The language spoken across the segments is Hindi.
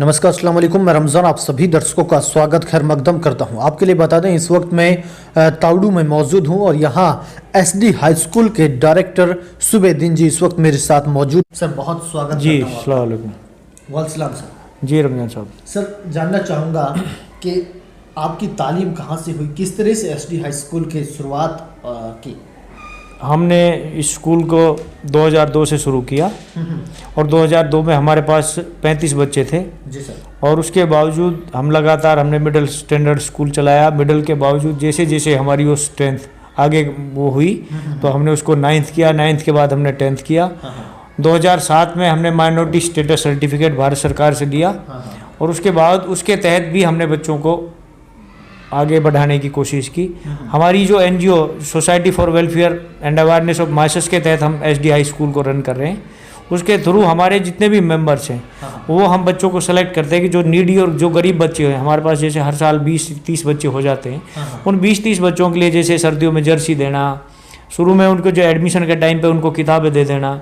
नमस्कार, अस्सलाम वालेकुम। मैं रमज़ान आप सभी दर्शकों का स्वागत खैर मकदम करता हूं। आपके लिए बता दें, इस वक्त मैं तावड़ू में मौजूद हूं और यहां एसडी हाई स्कूल के डायरेक्टर सुबेदीन जी इस वक्त मेरे साथ मौजूद। सर, बहुत स्वागत जी। करता हूं। अस्सलाम वालेकुम। वालेकुम सर। जी रमजान साहब, सर, जानना चाहूँगा कि आपकी तालीम कहाँ से हुई, किस तरह से एसडी हाई स्कूल की शुरुआत की? हमने इस स्कूल को 2002 से शुरू किया और 2002 में हमारे पास 35 बच्चे थे। जी सर। और उसके बावजूद हम लगातार हमने मिडिल स्टैंडर्ड स्कूल चलाया। मिडिल के बावजूद जैसे जैसे हमारी वो स्ट्रेंथ आगे वो हुई तो हमने उसको 9th किया। 9th के बाद हमने 10th किया। 2007 में हमने माइनॉरिटी स्टेटस सर्टिफिकेट भारत सरकार से लिया और उसके बाद उसके तहत भी हमने बच्चों को आगे बढ़ाने की कोशिश की। हमारी जो NGO society for welfare and awareness of masses के तहत हम एसडी हाई स्कूल को रन कर रहे हैं। उसके थ्रू हमारे जितने भी मेंबर्स हैं वो हम बच्चों को सेलेक्ट करते हैं कि जो नीडी और जो गरीब बच्चे हैं, हमारे पास जैसे हर साल 20-30 बच्चे हो जाते हैं, उन 20-30 बच्चों के लिए जैसे सर्दियों में जर्सी देना, शुरू में उनको जो एडमिशन के टाइम पे उनको किताबें दे देना,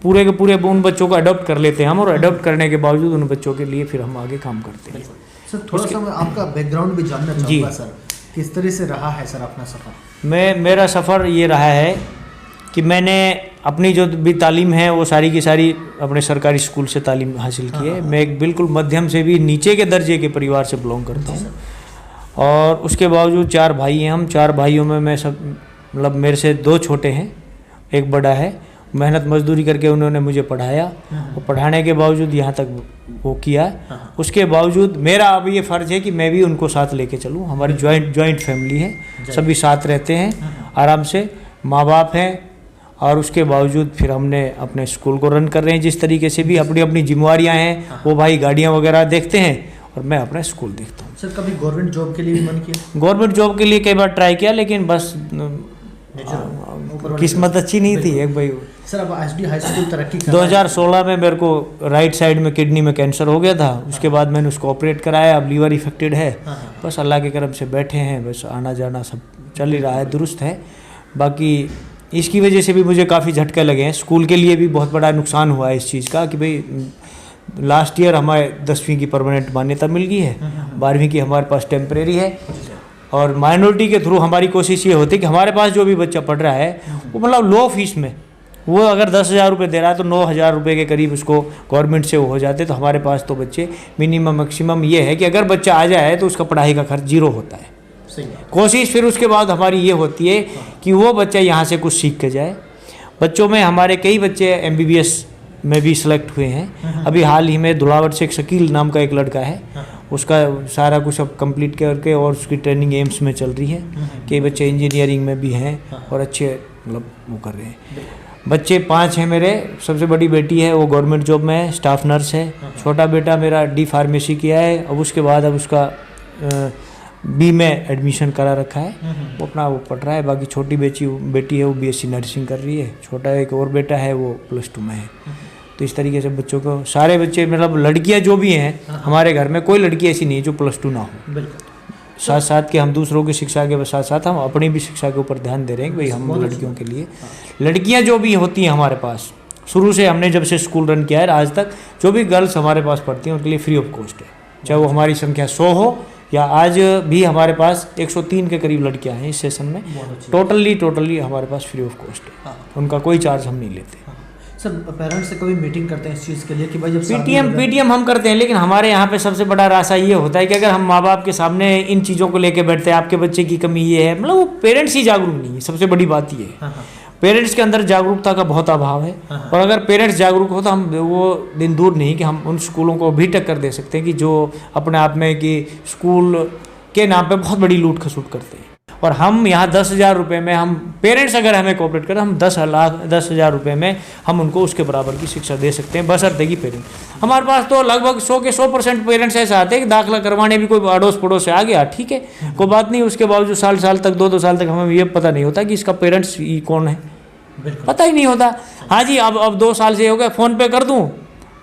पूरे के पूरे उन बच्चों को अडॉप्ट कर लेते हैं हम। और अडॉप्ट करने के बावजूद उन बच्चों के लिए फिर हम आगे काम करते हैं। सर, थोड़ा सा मैं आपका बैकग्राउंड भी जानना चाहूँगा सर, किस तरह से रहा है सर अपना सफ़र? मेरा सफ़र ये रहा है कि मैंने अपनी जो भी तालीम है वो सारी की सारी अपने सरकारी स्कूल से तालीम हासिल की है। मैं एक बिल्कुल मध्यम से भी नीचे के दर्जे के परिवार से बिलोंग करता हूँ और उसके बावजूद 4 भाई हैं हम। 4 भाइयों में मैं सब मतलब मेरे से 2 छोटे हैं, एक बड़ा है। मेहनत मजदूरी करके उन्होंने मुझे पढ़ाया और पढ़ाने के बावजूद यहाँ तक वो किया। उसके बावजूद मेरा अब ये फ़र्ज़ है कि मैं भी उनको साथ लेके चलूँ। हमारी जॉइंट फैमिली है, सभी साथ रहते हैं आराम से, माँ बाप हैं। और उसके बावजूद फिर हमने अपने स्कूल को रन कर रहे हैं जिस तरीके से भी। अपनी अपनी जिम्मेवारियाँ हैं, वो भाई गाड़ियाँ वगैरह देखते हैं और मैं अपना स्कूल देखता हूँ। सर, कभी गवर्नमेंट जॉब के लिए भी मन किया? गवर्नमेंट जॉब के लिए कई बार ट्राई किया लेकिन बस किस्मत अच्छी नहीं थी एक भाई। सर, अब एसडी हाई स्कूल तरक्की 2016 में मेरे को राइट साइड में किडनी में कैंसर हो गया था। उसके बाद मैंने उसको ऑपरेट कराया, अब लीवर इफेक्टेड है। बस अल्लाह के करम से बैठे हैं, बस आना जाना सब चल ही रहा है, दुरुस्त है। बाकी इसकी वजह से भी मुझे काफ़ी झटके लगे हैं। स्कूल के लिए भी बहुत बड़ा नुकसान हुआ है इस चीज़ का कि भाई लास्ट ईयर हमारे 10वीं की परमानेंट मान्यता मिल गई है, 12वीं की हमारे पास टेम्परेरी है। और माइनॉरिटी के थ्रू हमारी कोशिश ये होती है कि हमारे पास जो भी बच्चा पढ़ रहा है वो मतलब लो फीस में, वो अगर 10,000 रुपये दे रहा है तो 9,000 रुपये के करीब उसको गवर्नमेंट से वो हो जाते। तो हमारे पास तो बच्चे मिनिमम मैक्सिमम ये है कि अगर बच्चा आ जाए तो उसका पढ़ाई का खर्च 0 होता है। कोशिश फिर उसके बाद हमारी ये होती है कि वो बच्चा यहाँ से कुछ सीख के जाए। बच्चों में हमारे कई बच्चे MBBS में भी सिलेक्ट हुए हैं। अभी हाल ही में धुलावट से एक शकील नाम का एक लड़का है, उसका सारा कुछ अब कंप्लीट करके और उसकी ट्रेनिंग एम्स में चल रही है। कई बच्चे इंजीनियरिंग में भी हैं और अच्छे मतलब वो कर रहे हैं। बच्चे 5 हैं मेरे। सबसे बड़ी बेटी है वो गवर्नमेंट जॉब में है, स्टाफ नर्स है। छोटा बेटा मेरा D फार्मेसी किया है, अब उसके बाद अब उसका B में एडमिशन करा रखा है, वो अपना वो पढ़ रहा है। बाकी छोटी बेटी है वो BSc नर्सिंग कर रही है। छोटा एक और बेटा है वो +2 में है। तो इस तरीके से बच्चों को सारे बच्चे मतलब लड़कियां जो भी हैं हमारे घर में, कोई लड़की ऐसी नहीं है जो +2 ना हो। साथ साथ के हम दूसरों की शिक्षा के साथ साथ हम अपनी भी शिक्षा के ऊपर ध्यान दे रहे हैं कि भाई हम लड़कियों के लिए, लड़कियां जो भी होती हैं हमारे पास, शुरू से हमने जब से स्कूल रन किया है आज तक जो भी गर्ल्स हमारे पास पढ़ती हैं उनके लिए फ्री ऑफ कॉस्ट है। चाहे वो हमारी संख्या 100 हो या आज भी हमारे पास 103 के करीब लड़कियां हैं इस सेशन में। टोटली हमारे पास फ्री ऑफ कॉस्ट है, उनका कोई चार्ज हम नहीं लेते। सर, पेरेंट्स से कभी मीटिंग करते हैं इस चीज़ के लिए कि भाई जब पीटीएम हम करते हैं, लेकिन हमारे यहाँ पे सबसे बड़ा रास्ता ये होता है कि अगर हम माँ बाप के सामने इन चीज़ों को लेके बैठते हैं, आपके बच्चे की कमी ये है, मतलब वो पेरेंट्स ही जागरूक नहीं है। सबसे बड़ी बात ये है पेरेंट्स के अंदर जागरूकता का बहुत अभाव है। और अगर पेरेंट्स जागरूक हो तो हम वो दिन दूर नहीं कि हम उन स्कूलों को भी टक्कर दे सकते हैं कि जो अपने आप में कि स्कूल के नाम पे बहुत बड़ी लूट खसूट करते हैं। और हम यहाँ 10,000 रुपये में हम पेरेंट्स अगर हमें कोऑपरेट करें, हम 10,000 रुपये में हम उनको उसके बराबर की शिक्षा दे सकते हैं, बशर्ते कि पेरेंट्स। हमारे पास तो लगभग 100 के 100% पेरेंट्स ऐसे आते हैं कि दाखिला करवाने भी कोई अड़ोस पड़ोस से आ गया, ठीक है कोई बात नहीं। उसके बावजूद साल तक 2 साल तक हमें ये पता नहीं होता कि इसका पेरेंट्स कौन है, पता ही नहीं होता। हाँ जी, अब 2 साल से हो गया, फ़ोन पे कर दूँ,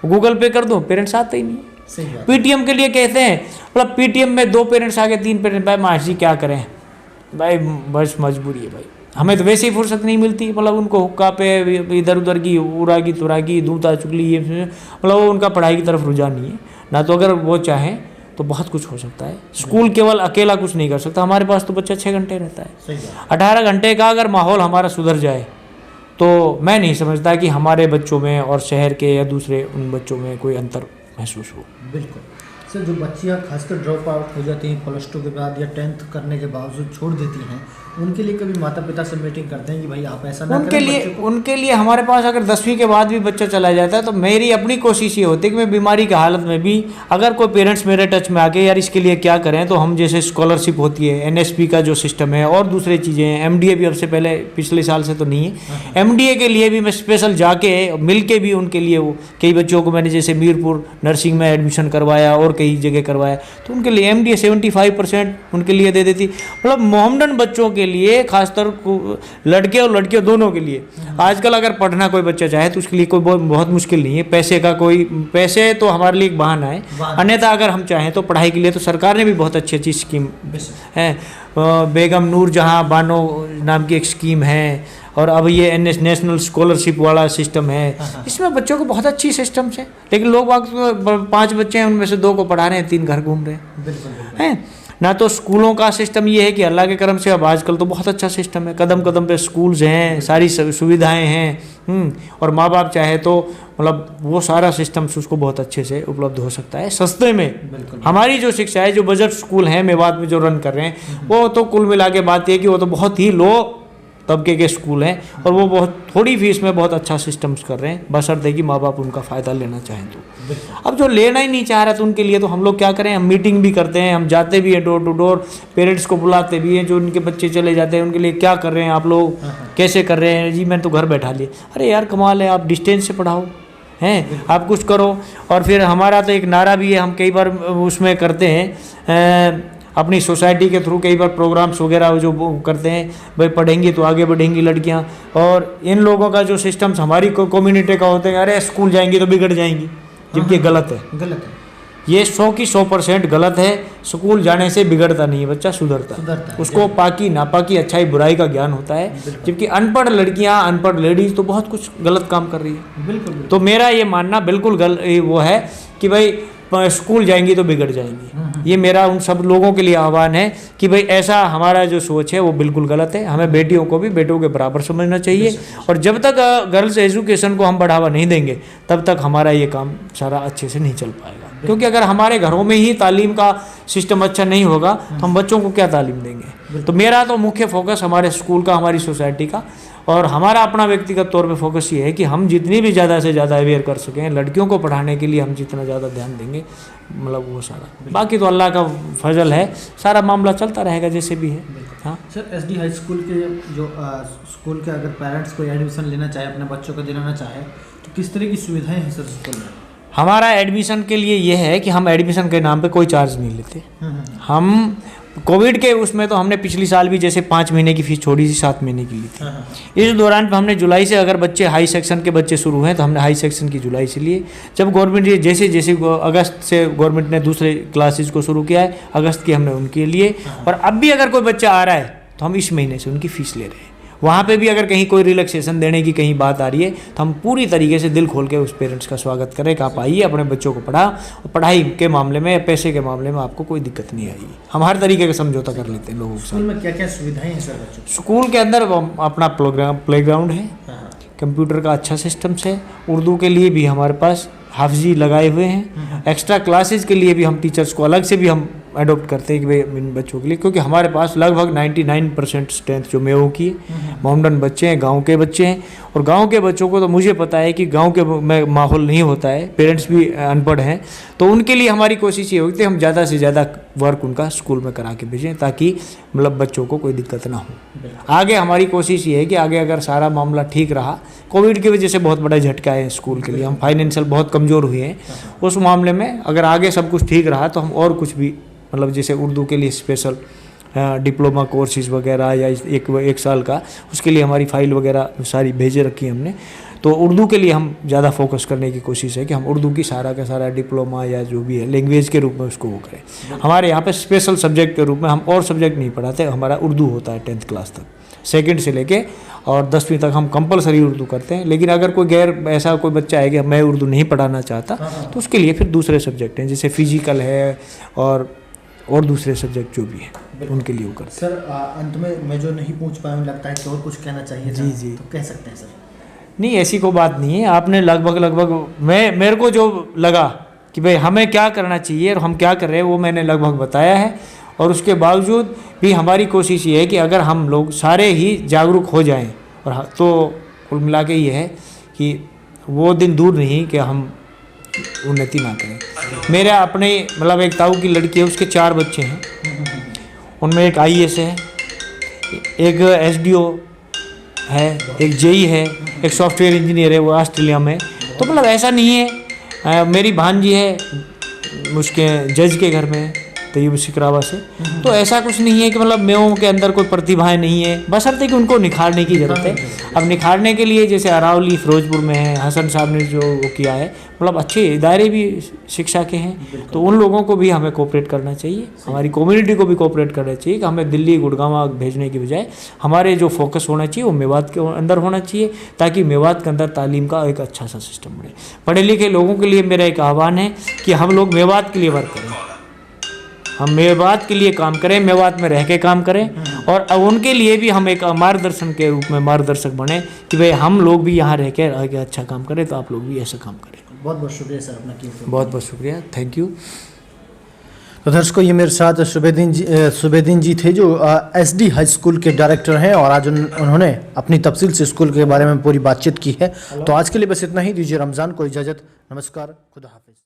गूगल पे कर दूँ, पेरेंट्स आते ही नहीं। पीटीएम के लिए कहते हैं, मतलब पीटीएम में 2 पेरेंट्स आ गए, 3 पेरेंट्स, भाई मास्टर जी क्या करें भाई, बस मजबूरी है भाई, हमें तो वैसे ही फुर्सत नहीं मिलती। मतलब उनको हुक्का पे इधर उधर की उरागी तुरागी दूता चुगली ये मतलब वो उनका पढ़ाई की तरफ रुझान नहीं है। ना तो अगर वो चाहें तो बहुत कुछ हो सकता है। स्कूल केवल अकेला कुछ नहीं कर सकता, हमारे पास तो बच्चा 6 घंटे रहता है। 18 घंटे का अगर माहौल हमारा सुधर जाए तो मैं नहीं समझता कि हमारे बच्चों में और शहर के या दूसरे उन बच्चों में कोई अंतर महसूस हो। बिल्कुल सर, जो बच्चियाँ खासकर ड्रॉप आउट हो जाती हैं +2 के बाद या 10th करने के बावजूद छोड़ देती हैं, उनके लिए कभी माता पिता से मीटिंग करते हैं कि भाई आप ऐसा ना करें? उनके लिए हमारे पास अगर 10वीं के बाद भी बच्चा चला जाता है तो मेरी अपनी कोशिश ये होती है कि मैं बीमारी की हालत में भी अगर कोई पेरेंट्स मेरे टच में आके यार इसके लिए क्या करें, तो हम जैसे स्कॉलरशिप होती है, NSP का जो सिस्टम है और दूसरी चीज़ें हैं, MDA भी अब से पहले पिछले साल से तो नहीं है, MDA के लिए भी मैं स्पेशल जाके मिल के भी उनके लिए वो कई बच्चों को मैंने जैसे मीरपुर नर्सिंग में एडमिशन करवाया और कई जगह करवाया, तो उनके लिए MDA 75% उनके लिए दे देती। मतलब मोहम्मदन बच्चों के लिए खासतर लड़के और लड़कियों दोनों के लिए आजकल अगर पढ़ना कोई बच्चा चाहे तो उसके लिए कोई बहुत मुश्किल नहीं है। पैसे तो हमारे लिए एक बहाना है, अन्यथा अगर हम चाहें तो पढ़ाई के लिए तो सरकार ने भी बहुत अच्छी अच्छी स्कीम है। बेगम नूर जहाँ बानो नाम की एक स्कीम है, और अब ये नेशनल स्कॉलरशिप वाला सिस्टम है, इसमें बच्चों को बहुत अच्छी सिस्टम्स है। लेकिन लोग 5 बच्चे हैं, उनमें से 2 को पढ़ा रहे हैं, 3 घर घूम रहे हैं। ना तो स्कूलों का सिस्टम ये है कि अल्लाह के करम से अब आजकल तो बहुत अच्छा सिस्टम है, कदम कदम पे स्कूल्स हैं, सारी सुविधाएं हैं, और माँ बाप चाहे तो मतलब वो सारा सिस्टम उसको बहुत अच्छे से उपलब्ध हो सकता है सस्ते में। हमारी जो शिक्षा है, जो बजट स्कूल हैं मेवात में जो रन कर रहे हैं, वो तो कुल मिला के बात है कि वो तो बहुत ही लो तबके के स्कूल हैं और वो बहुत थोड़ी फीस में बहुत अच्छा सिस्टम्स कर रहे हैं, बशर्ते कि माँ बाप उनका फ़ायदा लेना चाहें तो। अब जो लेना ही नहीं चाह रहा तो उनके लिए तो हम लोग क्या करें, हम मीटिंग भी करते हैं, हम जाते भी हैं डोर टू डोर, पेरेंट्स को बुलाते भी हैं, जो उनके बच्चे चले जाते हैं उनके लिए क्या कर रहे हैं आप लोग, कैसे कर रहे हैं। जी मैंने तो घर बैठा लिए, अरे यार कमाल है, आप डिस्टेंस से पढ़ाओ हैं, आप कुछ करो। और फिर हमारा तो एक नारा भी है, हम कई बार उसमें करते हैं अपनी सोसाइटी के थ्रू, कई बार प्रोग्राम्स वगैरह जो करते हैं, भाई पढ़ेंगी तो आगे बढ़ेंगी लड़कियां। और इन लोगों का जो सिस्टम्स हमारी कम्युनिटी का होते हैं, अरे स्कूल जाएंगी तो बिगड़ जाएंगी, जबकि गलत है। ये 100 की 100% गलत है। स्कूल जाने से बिगड़ता नहीं है बच्चा, सुधरता है। उसको पाकी नापाकी अच्छाई बुराई का ज्ञान होता है, जबकि अनपढ़ लड़कियां, अनपढ़ लेडीज तो बहुत कुछ गलत काम कर रही है। बिल्कुल। तो मेरा ये मानना बिल्कुल वो है कि भाई स्कूल जाएंगी तो बिगड़ जाएंगी। ये मेरा उन सब लोगों के लिए आह्वान है कि भाई ऐसा हमारा जो सोच है वो बिल्कुल गलत है। हमें बेटियों को भी बेटों के बराबर समझना चाहिए, और जब तक गर्ल्स एजुकेशन को हम बढ़ावा नहीं देंगे तब तक हमारा ये काम सारा अच्छे से नहीं चल पाएगा। क्योंकि अगर हमारे घरों में ही तालीम का सिस्टम अच्छा नहीं होगा तो हम बच्चों को क्या तालीम देंगे। तो मेरा तो मुख्य फोकस हमारे स्कूल का, हमारी सोसाइटी का और हमारा अपना व्यक्तिगत तौर पे फोकस ये है कि हम जितनी भी ज़्यादा से ज़्यादा अवेयर कर सकें, लड़कियों को पढ़ाने के लिए हम जितना ज़्यादा ध्यान देंगे, मतलब वो सारा। बाकी तो अल्लाह का फजल है, सारा मामला चलता रहेगा जैसे भी है। हाँ सर, SD हाई स्कूल के जो स्कूल के अगर पेरेंट्स को एडमिशन लेना चाहे, अपने बच्चों को दिलाना चाहे, तो किस तरह की सुविधाएं हैं सर स्कूल में? हमारा एडमिशन के लिए ये है कि हम एडमिशन के नाम पे कोई चार्ज नहीं लेते। हम कोविड के उसमें तो हमने पिछली साल भी जैसे 5 महीने की फीस छोड़ी थी, 7 महीने की ली थी। इस दौरान हमने जुलाई से, अगर बच्चे हाई सेक्शन के बच्चे शुरू हैं तो हमने हाई सेक्शन की जुलाई से लिए। जब गवर्नमेंट जैसे जैसे अगस्त से गवर्नमेंट ने दूसरे क्लासेस को शुरू किया है, अगस्त की हमने उनके लिए। और अब भी अगर कोई बच्चा आ रहा है तो हम इस महीने से उनकी फ़ीस ले रहे हैं। वहाँ पे भी अगर कहीं कोई रिलैक्सेशन देने की कहीं बात आ रही है तो हम पूरी तरीके से दिल खोल के उस पेरेंट्स का स्वागत करें कि आप आइए, अपने बच्चों को पढ़ाओ, और पढ़ाई के मामले में, पैसे के मामले में आपको कोई दिक्कत नहीं आएगी। हम हर तरीके का समझौता कर लेते हैं लोगों के साथ। स्कूल में क्या क्या सुविधाएं हैं सर बच्चों? स्कूल के अंदर अपना प्लेग्राउंड है, कंप्यूटर का अच्छा सिस्टम्स है, उर्दू के लिए भी हमारे पास हाफजी लगाए हुए हैं। एक्स्ट्रा क्लासेस के लिए भी हम टीचर्स को अलग से भी हम अडोप्ट करते हैं कि भाई इन बच्चों के लिए, क्योंकि हमारे पास लगभग 99% स्ट्रेंथ जो मेओ की है, मोहम्मदन बच्चे हैं, गांव के बच्चे हैं। और गांव के बच्चों को तो मुझे पता है कि गांव के में माहौल नहीं होता है, पेरेंट्स भी अनपढ़ हैं, तो उनके लिए हमारी कोशिश ये होती है हम ज़्यादा से ज़्यादा वर्क उनका स्कूल में करा के भेजें, ताकि मतलब बच्चों को कोई दिक्कत ना हो। आगे हमारी कोशिश ये है कि आगे अगर सारा मामला ठीक रहा, कोविड की वजह से बहुत बड़ा झटका है स्कूल के लिए, हम फाइनेंशियल बहुत कमज़ोर हुए हैं, उस मामले में अगर आगे सब कुछ ठीक रहा तो हम और कुछ भी, मतलब जैसे उर्दू के लिए स्पेशल डिप्लोमा कोर्सेज वगैरह या एक साल का, उसके लिए हमारी फ़ाइल वगैरह सारी भेजे रखी है हमने। तो उर्दू के लिए हम ज़्यादा फोकस करने की कोशिश है कि हम उर्दू की सारा का सारा डिप्लोमा या जो भी है लैंग्वेज के रूप में उसको वो करें। हमारे यहाँ पे स्पेशल सब्जेक्ट के रूप में हम और सब्जेक्ट नहीं पढ़ाते, हमारा उर्दू होता है 10th क्लास तक। सेकंड से लेके और 10वीं तक हम कंपलसरी उर्दू करते हैं। लेकिन अगर कोई गैर ऐसा कोई बच्चा है कि मैं उर्दू नहीं पढ़ाना चाहता तो उसके लिए फिर दूसरे सब्जेक्ट हैं, जैसे फिजिकल है और दूसरे सब्जेक्ट जो भी हैं उनके लिए वो करते सर अंत में मैं जो नहीं पूछ पाया, मुझे लगता है कि और कुछ कहना चाहिए था, जी। तो कह सकते हैं सर। हैं। नहीं, ऐसी कोई बात नहीं है। आपने लगभग मेरे को जो लगा कि भाई हमें क्या करना चाहिए और हम क्या कर रहे हैं वो मैंने लगभग बताया है। और उसके बावजूद भी हमारी कोशिश ये है कि अगर हम लोग सारे ही जागरूक हो जाएं और तो कुल मिला के ये है कि वो दिन दूर नहीं कि हम उन्नति ना करें। मेरे अपने मतलब एक ताऊ की लड़की है, उसके 4 बच्चे हैं, उनमें एक IAS है, एक SDO है, एक JE है, एक सॉफ्टवेयर इंजीनियर है, वो ऑस्ट्रेलिया में। तो मतलब ऐसा नहीं है। मेरी भांजी है उसके जज के घर में तैयब सिकरावा से। तो ऐसा कुछ नहीं है कि मतलब मेवों के अंदर कोई प्रतिभाएं नहीं है, बशर्ते कि उनको निखारने की ज़रूरत है। अब निखारने के लिए जैसे अरावली फिरोजपुर में है, हसन साहब ने जो वो किया है, मतलब अच्छे इदारे भी शिक्षा के हैं, तो उन लोगों को भी हमें कोऑपरेट करना चाहिए, हमारी कम्युनिटी को भी कोऑपरेट करना चाहिए कि हमें दिल्ली गुड़गांव भेजने की बजाय हमारे जो फोकस होना चाहिए वो मेवात के अंदर होना चाहिए, ताकि मेवात के अंदर तालीम का एक अच्छा सा सिस्टम बने। पढ़े लिखे लोगों के लिए मेरा एक आह्वान है कि हम लोग मेवात के लिए वर्क करें, हम मेवात के लिए काम करें, मेवात में रह के काम करें और अब उनके लिए भी हम एक मार्गदर्शन के रूप में मार्गदर्शक बने कि भाई हम लोग भी यहाँ रह के अच्छा काम करें, तो आप लोग भी ऐसा काम करें। बहुत बहुत शुक्रिया सर अपना कीमती। बहुत बहुत शुक्रिया, थैंक यू। तो दर्शकों, ये मेरे साथ सुबेदीन जी थे जो SD हाई स्कूल के डायरेक्टर हैं और आज उन्होंने अपनी तफसील से स्कूल के बारे में पूरी बातचीत की है। तो आज के लिए बस इतना ही। दीजिए रमज़ान को इजाज़त। नमस्कार, खुदा हाफिज़।